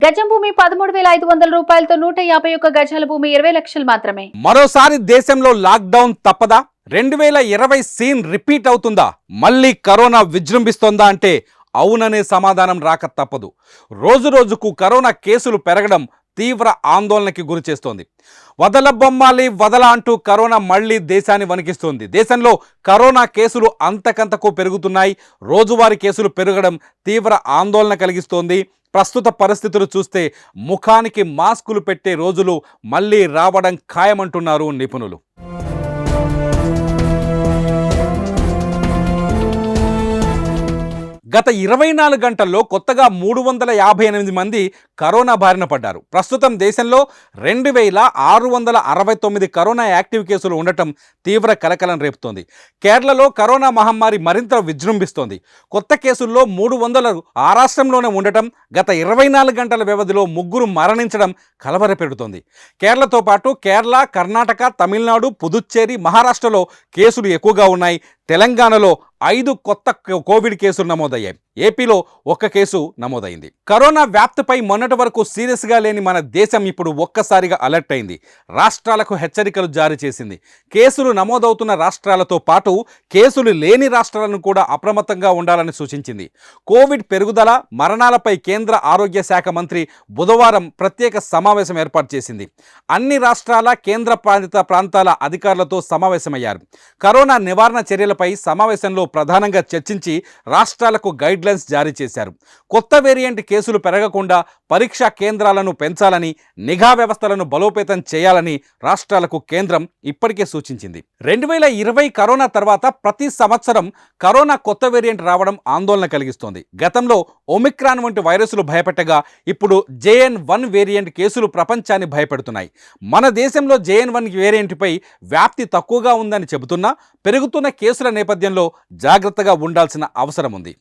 గజం భూమి 13,500 రూపాయలతో 151 గజాల భూమి 20 లక్షలు మాత్రమే. మరోసారి దేశంలో లాక్డౌన్ తప్పదా? 2020 సీన్ రిపీట్ అవుతుందా? మళ్ళీ కరోనా విజృంభిస్తోందా అంటే అవుననే సమాధానం రాక తప్పదు. రోజు రోజుకు కరోనా కేసులు పెరగడం తీవ్ర ఆందోళనకి గురి చేస్తోంది. వదలబొమ్మాలి వదల అంటూ కరోనా మళ్లీ దేశాన్ని వణికిస్తోంది. దేశంలో కరోనా కేసులు అంతకంతకు పెరుగుతున్నాయి. రోజువారీ కేసులు పెరగడం తీవ్ర ఆందోళన కలిగిస్తోంది. ప్రస్తుత పరిస్థితులు చూస్తే ముఖానికి మాస్కులు పెట్టే రోజులు మళ్ళీ రావడం ఖాయమంటున్నారు నిపుణులు. గత 24 గంటల్లో కొత్తగా 358 మంది కరోనా బారిన పడ్డారు. ప్రస్తుతం దేశంలో 2669 కరోనా యాక్టివ్ కేసులు ఉండటం తీవ్ర కలకలం రేపుతోంది. కేరళలో కరోనా మహమ్మారి మరింత విజృంభిస్తోంది. కొత్త కేసుల్లో 300 ఆ రాష్ట్రంలోనే ఉండటం, గత 24 గంటల వ్యవధిలో 3 మరణించడం కలవరపెడుతోంది. కేరళతో పాటు కేరళ, కర్ణాటక, తమిళనాడు, పుదుచ్చేరి, మహారాష్ట్రలో కేసులు ఎక్కువగా ఉన్నాయి. తెలంగాణలో 5 కొత్త కోవిడ్ కేసులు నమోదయ్యాయి. ఏపీలో 1 కేసు నమోదైంది. కరోనా వ్యాప్తిపై మొన్నటి వరకు సీరియస్గా లేని మన దేశం ఇప్పుడు ఒక్కసారిగా అలర్ట్ అయింది. రాష్ట్రాలకు హెచ్చరికలు జారీ చేసింది. కేసులు నమోదవుతున్న రాష్ట్రాలతో పాటు కేసులు లేని రాష్ట్రాలను కూడా అప్రమత్తంగా ఉండాలని సూచించింది. కోవిడ్ పెరుగుదల, మరణాలపై కేంద్ర ఆరోగ్య శాఖ మంత్రి బుధవారం ప్రత్యేక సమావేశం ఏర్పాటు చేసింది. అన్ని రాష్ట్రాల, కేంద్ర పాలిత ప్రాంతాల అధికారులతో సమావేశమయ్యారు. కరోనా నివారణ చర్యలపై సమావేశంలో ప్రధానంగా చర్చించి రాష్ట్రాలకు గైడ్లైన్స్ జారీ చేశారు. కొత్త వేరియంట్ కేసులు పెరగకుండా పరీక్షా కేంద్రాలను పెంచాలని, నిఘా వ్యవస్థలను బలోపేతం చేయాలని రాష్ట్రాలకు కేంద్రం ఇప్పటికే సూచించింది. 2020 కరోనా తర్వాత ప్రతి సంవత్సరం కరోనా కొత్త వేరియంట్ రావడం ఆందోళన కలిగిస్తోంది. గతంలో ఒమిక్రాన్ వంటి వైరస్లు భయపెట్టగా ఇప్పుడు JN.1 వేరియంట్ కేసులు ప్రపంచాన్ని భయపెడుతున్నాయి. మన దేశంలో JN.1 వేరియంట్పై వ్యాప్తి తక్కువగా ఉందని చెబుతున్నా పెరుగుతున్న కేసుల నేపథ్యంలో జాగ్రత్తగా ఉండాల్సిన అవసరం ఉంది.